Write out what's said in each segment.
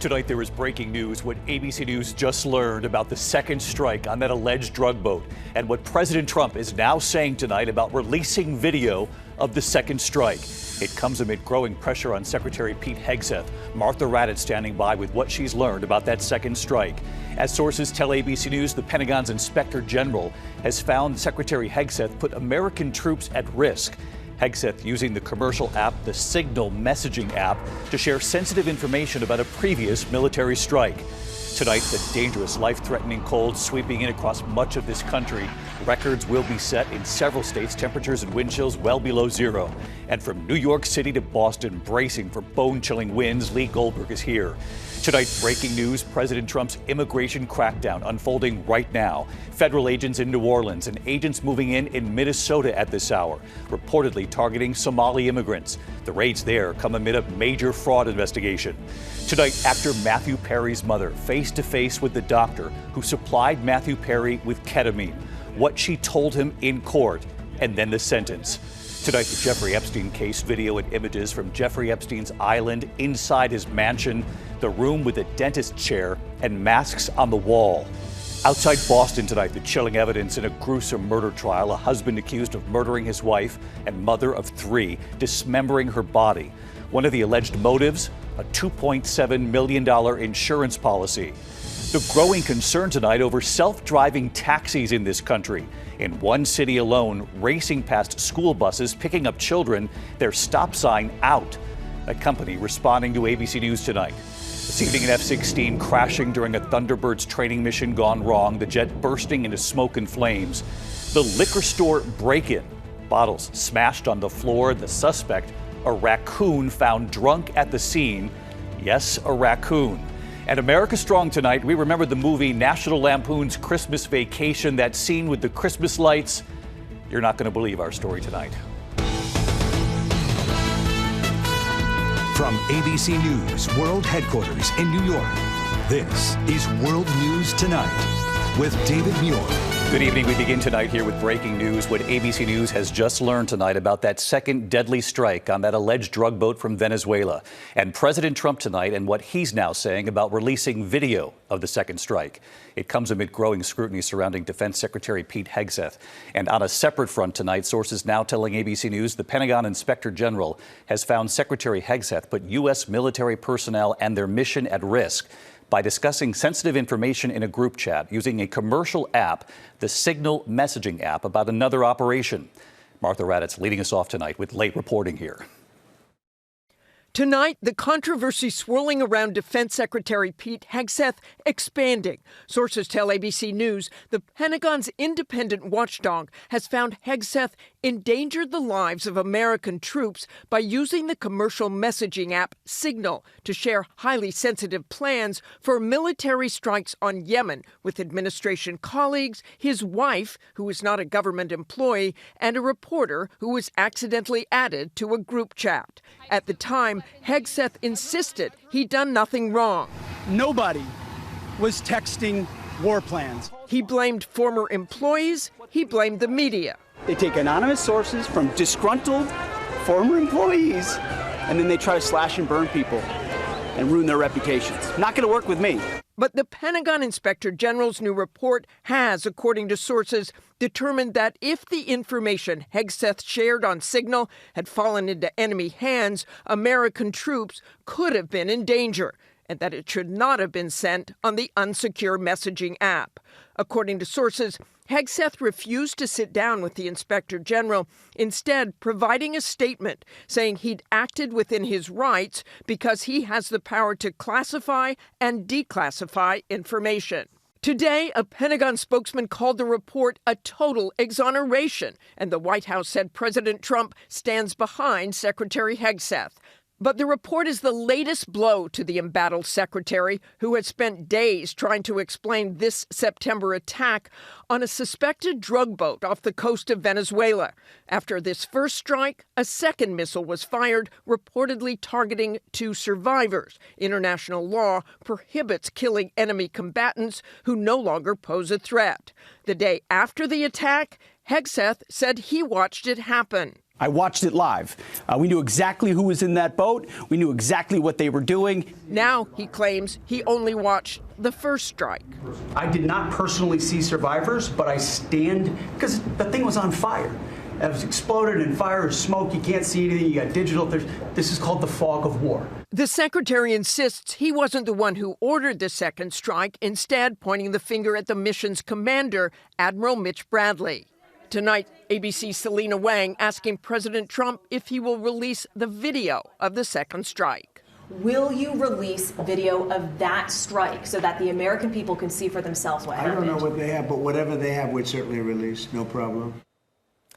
Tonight, there is breaking news. What ABC News just learned about the second strike on that alleged drug boat and what President Trump is now saying tonight about releasing video of the second strike. It comes amid growing pressure on Secretary Pete Hegseth. Martha Raddatz standing by with what she's learned about that second strike. As sources tell ABC News, the Pentagon's Inspector General has found Secretary Hegseth put American troops at risk. Hegseth using the commercial app, the Signal messaging app, to share sensitive information about a previous military strike. Tonight, the dangerous, life-threatening cold sweeping in across much of this country. Records will be set in several states, temperatures and wind chills well below zero. And from New York City to Boston, bracing for bone-chilling winds, Lee Goldberg is here. Tonight, breaking news, President Trump's immigration crackdown unfolding right now. Federal agents in New Orleans and agents moving in Minnesota at this hour, reportedly targeting Somali immigrants. The raids there come amid a major fraud investigation. Tonight, actor Matthew Perry's mother face-to-face with the doctor who supplied Matthew Perry with ketamine, what she told him in court, and then the sentence. Tonight, the Jeffrey Epstein case video and images from Jeffrey Epstein's island inside his mansion, the room with a dentist chair and masks on the wall. Outside Boston tonight, the chilling evidence in a gruesome murder trial, a husband accused of murdering his wife and mother of three, dismembering her body. One of the alleged motives, a $2.7 million insurance policy. The growing concern tonight over self-driving taxis in this country. In one city alone, racing past school buses, picking up children, their stop sign out. A company responding to ABC News tonight. This evening, an F-16 crashing during a Thunderbird's training mission gone wrong, the jet bursting into smoke and flames. The liquor store break-in, bottles smashed on the floor, the suspect, a raccoon found drunk at the scene. Yes, a raccoon. And America Strong tonight, we remember the movie National Lampoon's Christmas Vacation, that scene with the Christmas lights. You're not going to believe our story tonight. From ABC News World Headquarters in New York, this is World News Tonight with David Muir. Good evening. We begin tonight here with breaking news. What ABC News has just learned tonight about that second deadly strike on that alleged drug boat from Venezuela. And President Trump tonight and what he's now saying about releasing video of the second strike. It comes amid growing scrutiny surrounding Defense Secretary Pete Hegseth. And on a separate front tonight, sources now telling ABC News the Pentagon Inspector General has found Secretary Hegseth put U.S. military personnel and their mission at risk by discussing sensitive information in a group chat using a commercial app, the Signal messaging app, about another operation. Martha Raddatz leading us off tonight with late reporting here. Tonight, the controversy swirling around Defense Secretary Pete Hegseth expanding. Sources tell ABC News the Pentagon's independent watchdog has found Hegseth endangered the lives of American troops by using the commercial messaging app Signal to share highly sensitive plans for military strikes on Yemen with administration colleagues, his wife, who is not a government employee, and a reporter who was accidentally added to a group chat. At the time, Hegseth insisted he'd done nothing wrong. Nobody was texting war plans. He blamed former employees. He blamed the media. They take anonymous sources from disgruntled former employees, and then they try to slash and burn people and ruin their reputations. Not going to work with me. But the Pentagon Inspector General's new report has, according to sources, determined that if the information Hegseth shared on Signal had fallen into enemy hands, American troops could have been in danger, and that it should not have been sent on the unsecure messaging app. According to sources, Hegseth refused to sit down with the Inspector General, instead providing a statement saying he'd acted within his rights because he has the power to classify and declassify information. Today, a Pentagon spokesman called the report a total exoneration, and the White House said President Trump stands behind Secretary Hegseth. But the report is the latest blow to the embattled secretary, who has spent days trying to explain this September attack on a suspected drug boat off the coast of Venezuela. After this first strike, a second missile was fired, reportedly targeting two survivors. International law prohibits killing enemy combatants who no longer pose a threat. The day after the attack, Hegseth said he watched it happen. I watched it live. We knew exactly who was in that boat. We knew exactly what they were doing. Now he claims he only watched the first strike. I did not personally see survivors, but I stand, because the thing was on fire. It was exploded and fire or smoke. You can't see anything. You got digital. This is called the fog of war. The secretary insists he wasn't the one who ordered the second strike, instead pointing the finger at the mission's commander, Admiral Mitch Bradley. Tonight, ABC's Selena Wang asking President Trump if he will release the video of the second strike. Will you release video of that strike so that the American people can see for themselves what happened? I don't know what they have, but whatever they have, we'd certainly release. No problem.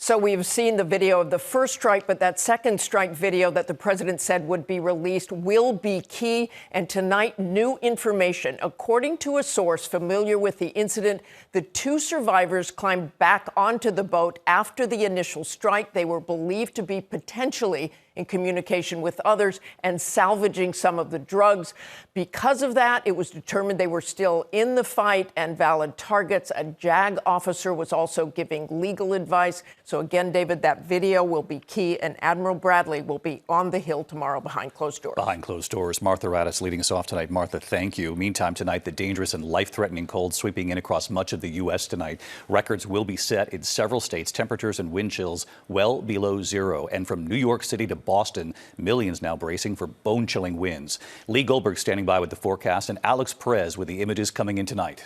So we've seen the video of the first strike, but that second strike video that the president said would be released will be key. And tonight, new information. According to a source familiar with the incident, the two survivors climbed back onto the boat after the initial strike. They were believed to be potentially in communication with others and salvaging some of the drugs. Because of that, it was determined they were still in the fight and valid targets. A JAG officer was also giving legal advice. So again, David, that video will be key, and Admiral Bradley will be on the Hill tomorrow behind closed doors. Behind closed doors. Martha Raddatz leading us off tonight. Martha, thank you. Meantime, tonight, the dangerous and life-threatening cold sweeping in across much of the U.S. tonight. Records will be set in several states. Temperatures and wind chills well below zero. And from New York City to Boston, millions now bracing for bone-chilling winds. Lee Goldberg standing by with the forecast, and Alex Perez with the images coming in tonight.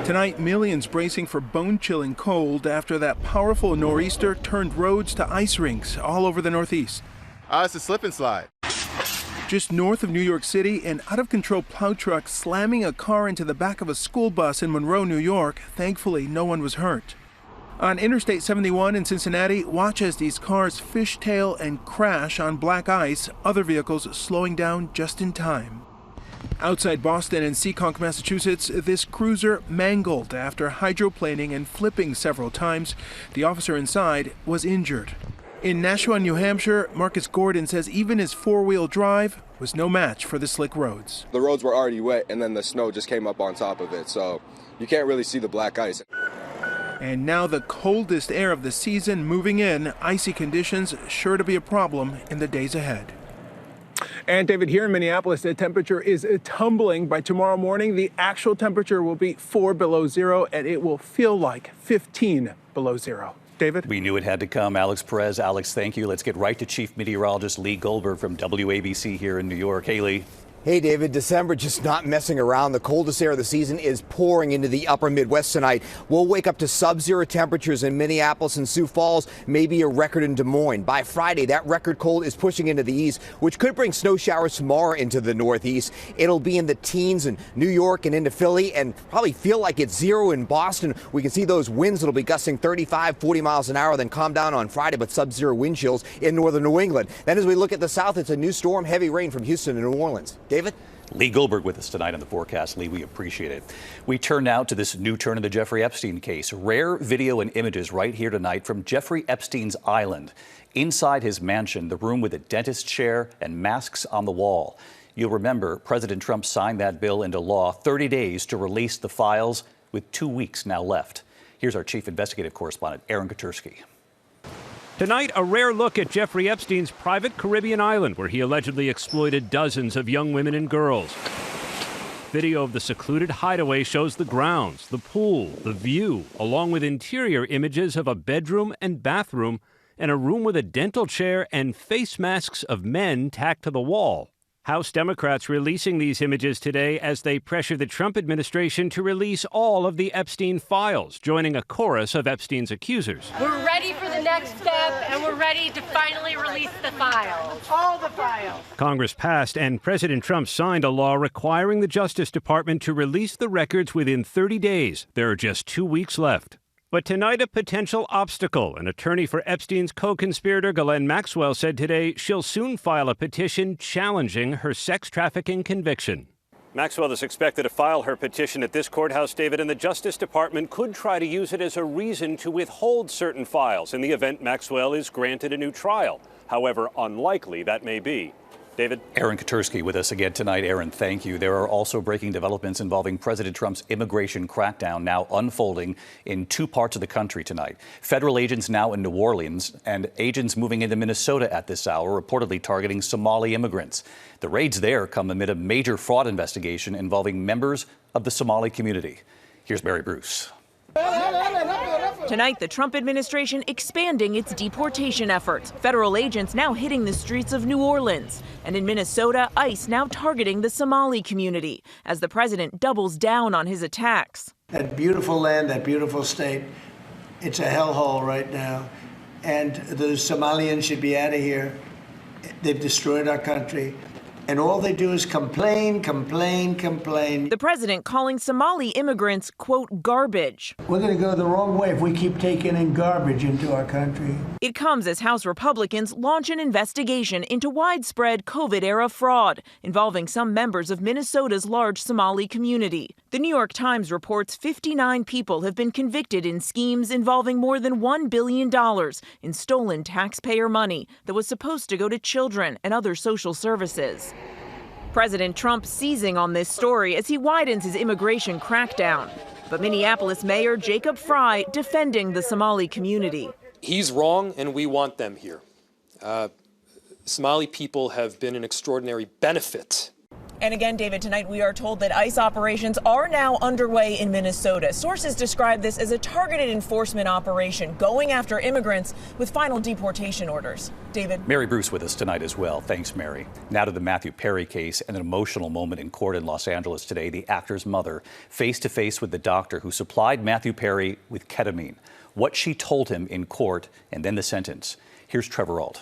Tonight, millions bracing for bone-chilling cold after that powerful nor'easter turned roads to ice rinks all over the Northeast. It's a slip and slide. Just north of New York City, an out-of-control plow truck slamming a car into the back of a school bus in Monroe, New York. Thankfully, no one was hurt. On Interstate 71 in Cincinnati, watch as these cars fishtail and crash on black ice, other vehicles slowing down just in time. Outside Boston and Seekonk, Massachusetts, this cruiser mangled after hydroplaning and flipping several times. The officer inside was injured. In Nashua, New Hampshire, Marcus Gordon says even his four-wheel drive was no match for the slick roads. The roads were already wet, and then the snow just came up on top of it, so you can't really see the black ice. And now the coldest air of the season moving in, icy conditions sure to be a problem in the days ahead. And David, here in Minneapolis, the temperature is tumbling. By tomorrow morning, the actual temperature will be 4 below zero, and it will feel like 15 below zero. David? We knew it had to come. Alex Perez. Alex, thank you. Let's get right to Chief Meteorologist Lee Goldberg from WABC here in New York. Hey, Lee. Hey, David, December just not messing around. The coldest air of the season is pouring into the upper Midwest tonight. We'll wake up to sub-zero temperatures in Minneapolis and Sioux Falls, maybe a record in Des Moines. By Friday, that record cold is pushing into the east, which could bring snow showers tomorrow into the northeast. It'll be in the teens in New York and into Philly, and probably feel like it's zero in Boston. We can see those winds that'll be gusting 35, 40 miles an hour, then calm down on Friday, but sub-zero wind chills in northern New England. Then as we look at the south, it's a new storm, heavy rain from Houston to New Orleans. David? Lee Goldberg with us tonight on the forecast. Lee, we appreciate it. We turn now to this new turn in the Jeffrey Epstein case. Rare video and images right here tonight from Jeffrey Epstein's island. Inside his mansion, the room with a dentist chair and masks on the wall. You'll remember President Trump signed that bill into law, 30 days to release the files, with 2 weeks now left. Here's our chief investigative correspondent, Aaron Katersky. Tonight, a rare look at Jeffrey Epstein's private Caribbean island, where he allegedly exploited dozens of young women and girls. Video of the secluded hideaway shows the grounds, the pool, the view, along with interior images of a bedroom and bathroom and a room with a dental chair and face masks of men tacked to the wall. House Democrats releasing these images today as they pressure the Trump administration to release all of the Epstein files, joining a chorus of Epstein's accusers. We're ready for the next step, and we're ready to finally release the files. All the files. Congress passed and President Trump signed a law requiring the Justice Department to release the records within 30 days. There are just 2 weeks left. But tonight, a potential obstacle. An attorney for Epstein's co-conspirator, Ghislaine Maxwell, said today she'll soon file a petition challenging her sex trafficking conviction. Maxwell is expected to file her petition at this courthouse, David, and the Justice Department could try to use it as a reason to withhold certain files in the event Maxwell is granted a new trial. However unlikely that may be. David. Aaron Katersky with us again tonight. Aaron, thank you. There are also breaking developments involving President Trump's immigration crackdown now unfolding in two parts of the country tonight. Federal agents now in New Orleans and agents moving into Minnesota at this hour, reportedly targeting Somali immigrants. The raids there come amid a major fraud investigation involving members of the Somali community. Here's Mary Bruce. Tonight, the Trump administration expanding its deportation efforts. Federal agents now hitting the streets of New Orleans. And in Minnesota, ICE now targeting the Somali community as the president doubles down on his attacks. That beautiful land, that beautiful state, it's a hellhole right now. And the Somalians should be out of here. They've destroyed our country. And all they do is complain, complain, complain. The president calling Somali immigrants, quote, garbage. We're going to go the wrong way if we keep taking in garbage into our country. It comes as House Republicans launch an investigation into widespread COVID-era fraud involving some members of Minnesota's large Somali community. The New York Times reports 59 people have been convicted in schemes involving more than $1 billion in stolen taxpayer money that was supposed to go to children and other social services. President Trump seizing on this story as he widens his immigration crackdown. But Minneapolis Mayor Jacob Frey defending the Somali community. He's wrong, and we want them here. Somali people have been an extraordinary benefit. And again, David, tonight we are told that ICE operations are now underway in Minnesota. Sources describe this as a targeted enforcement operation going after immigrants with final deportation orders. David. Mary Bruce with us tonight as well. Thanks, Mary. Now to the Matthew Perry case and an emotional moment in court in Los Angeles today. The actor's mother face to face with the doctor who supplied Matthew Perry with ketamine. What she told him in court and then the sentence. Here's Trevor Ault.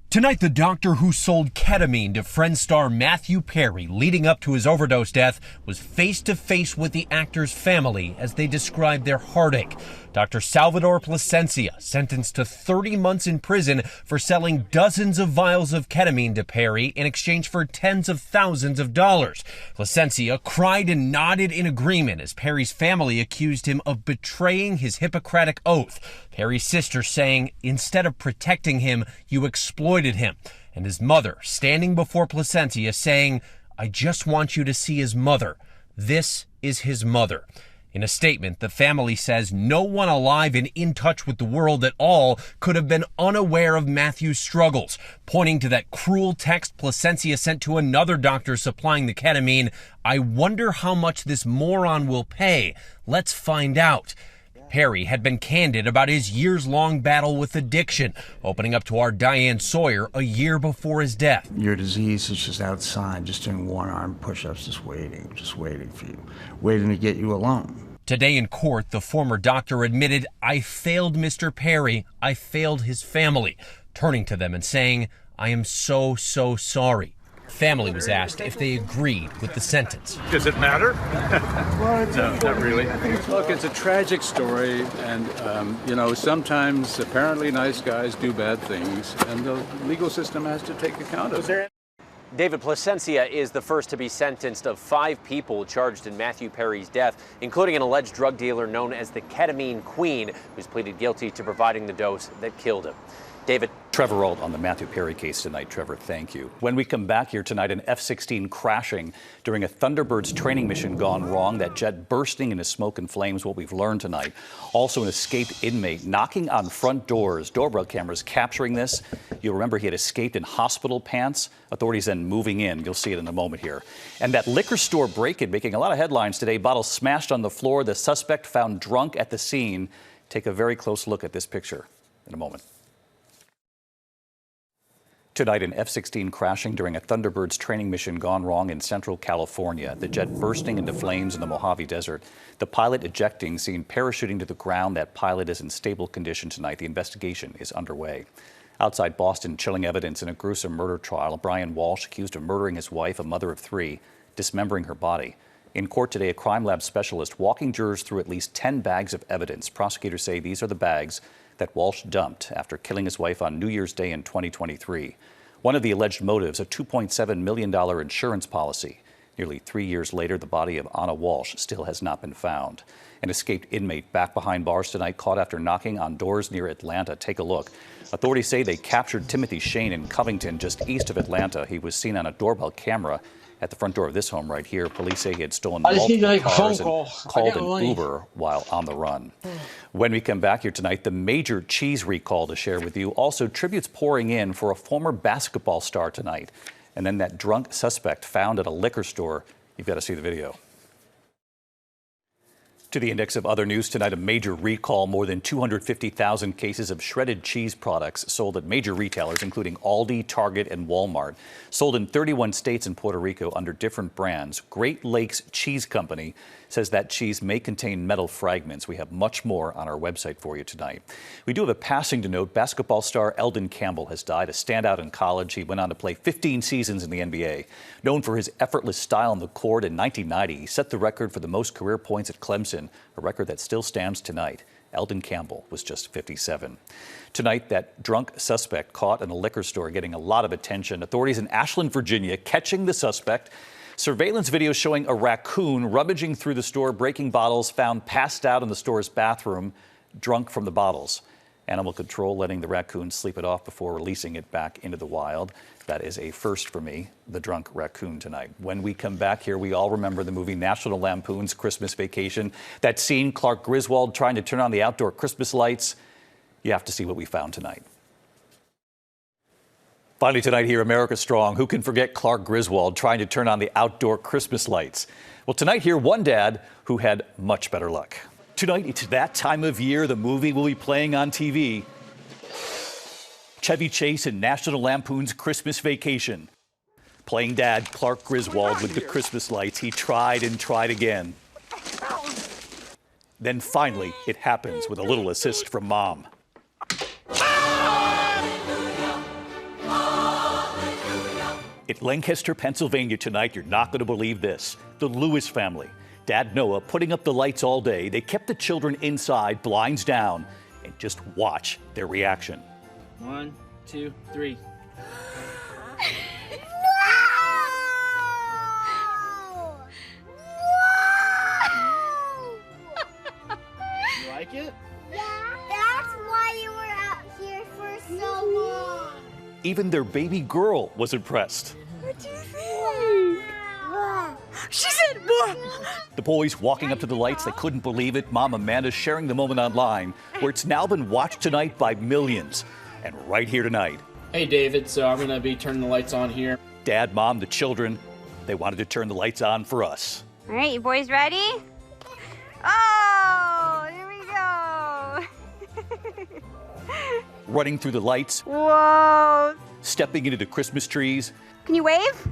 Tonight, the doctor who sold ketamine to Friends star Matthew Perry leading up to his overdose death was face to face with the actor's family as they described their heartache. Dr. Salvador Plasencia sentenced to 30 months in prison for selling dozens of vials of ketamine to Perry in exchange for tens of thousands of dollars. Plasencia cried and nodded in agreement as Perry's family accused him of betraying his Hippocratic oath. Perry's sister saying, instead of protecting him, you exploited him. And his mother standing before Plasencia saying, I just want you to see his mother. This is his mother. In a statement, the family says no one alive and in touch with the world at all could have been unaware of Matthew's struggles, pointing to that cruel text Plasencia sent to another doctor supplying the ketamine. I wonder how much this moron will pay. Let's find out. Perry had been candid about his years-long battle with addiction, opening up to our Diane Sawyer a year before his death. Your disease is just outside, just doing one-arm push-ups, just waiting for you, waiting to get you alone. Today in court, the former doctor admitted, I failed Mr. Perry, I failed his family, turning to them and saying, I am so sorry. Family was asked if they agreed with the sentence. Does it matter? No, not really. Look, it's a tragic story, and, sometimes apparently nice guys do bad things, and the legal system has to take account of it. David, Plasencia is the first to be sentenced of 5 people charged in Matthew Perry's death, including an alleged drug dealer known as the Ketamine Queen, who's pleaded guilty to providing the dose that killed him. David. Trevor Ault on the Matthew Perry case tonight. Trevor, thank you. When we come back here tonight, an F-16 crashing during a Thunderbird's training mission gone wrong. That jet bursting into smoke and flames, what we've learned tonight. Also, an escaped inmate knocking on front doors. Doorbell cameras capturing this. You'll remember he had escaped in hospital pants. Authorities then moving in. You'll see it in a moment here. And that liquor store break-in making a lot of headlines today. Bottles smashed on the floor. The suspect found drunk at the scene. Take a very close look at this picture in a moment. Tonight, an F-16 crashing during a Thunderbird's training mission gone wrong in central California. The jet bursting into flames in the Mojave Desert. The pilot ejecting, seen parachuting to the ground. That pilot is in stable condition tonight. The investigation is underway. Outside Boston, chilling evidence in a gruesome murder trial. Brian Walshe accused of murdering his wife, a mother of 3, dismembering her body. In court today, a crime lab specialist walking jurors through at least 10 bags of evidence. Prosecutors say these are the bags that Walshe dumped after killing his wife on New Year's Day in 2023. One of the alleged motives, a $2.7 million insurance policy. Nearly 3 years later, the body of Anna Walshe still has not been found. An escaped inmate back behind bars tonight, caught after knocking on doors near Atlanta. Take a look. Authorities say they captured Timothy Shane in Covington, just east of Atlanta. He was seen on a doorbell camera at the front door of this home right here. Police say he had stolen multiple cars and called an Uber while on the run. When we come back here tonight, the major cheese recall to share with you. Also, tributes pouring in for a former basketball star tonight. And then that drunk suspect found at a liquor store. You've got to see the video. To the index of other news tonight, a major recall. More than 250,000 cases of shredded cheese products sold at major retailers, including Aldi, Target, and Walmart. Sold in 31 states and Puerto Rico under different brands. Great Lakes Cheese Company says that cheese may contain metal fragments. We have much more on our website for you tonight. We do have a passing to note. Basketball star Elden Campbell has died, a standout in college. He went on to play 15 seasons in the NBA. Known for his effortless style on the court, in 1990, he set the record for the most career points at Clemson, a record that still stands tonight. Elden Campbell was just 57. Tonight, that drunk suspect caught in a liquor store getting a lot of attention. Authorities in Ashland, Virginia, catching the suspect. Surveillance video showing a raccoon rummaging through the store, breaking bottles, found passed out in the store's bathroom, drunk from the bottles. Animal control letting the raccoon sleep it off before releasing it back into the wild. That is a first for me, the drunk raccoon tonight. When we come back here, we all remember the movie National Lampoon's Christmas Vacation. That scene, Clark Griswold trying to turn on the outdoor Christmas lights. You have to see what we found tonight. Finally tonight here, America Strong. Who can forget Clark Griswold trying to turn on the outdoor Christmas lights? Well, tonight here, one dad who had much better luck. Tonight, it's that time of year. The movie will be playing on TV. Chevy Chase in National Lampoon's Christmas Vacation. Playing dad Clark Griswold with the Christmas lights. He tried and tried again. Then finally, it happens with a little assist from mom. At Lancaster, Pennsylvania tonight, you're not going to believe this. The Lewis family. Dad Noah putting up the lights all day. They kept the children inside, blinds down, and just watch their reaction. 1, 2, 3. You like it? Yeah, that's why you were out here for so long. Even their baby girl was impressed. What do you think? Wow. She said, "Wow." The boys walking up to the lights, they couldn't believe it. Mom Amanda sharing the moment online, where it's now been watched tonight by millions. And right here tonight. Hey, David, so I'm going to be turning the lights on here. Dad, Mom, the children, they wanted to turn the lights on for us. All right, you boys ready? Oh, here we go. Running through the lights. Whoa. Stepping into the Christmas trees. Can you wave?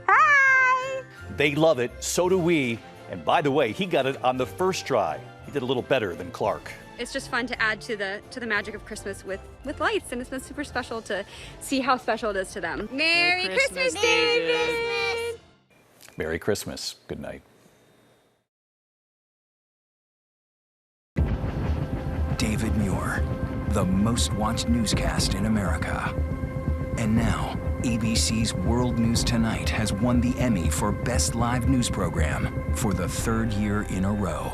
Hi. They love it. So do we. And by the way, he got it on the first try. He did a little better than Clark. It's just fun to add to the magic of Christmas with lights, and it's been super special to see how special it is to them. Merry Christmas, Merry Christmas. Merry Christmas. Good night. David Muir, the most watched newscast in America. And now, ABC's World News Tonight has won the Emmy for Best Live News Program for the third year in a row.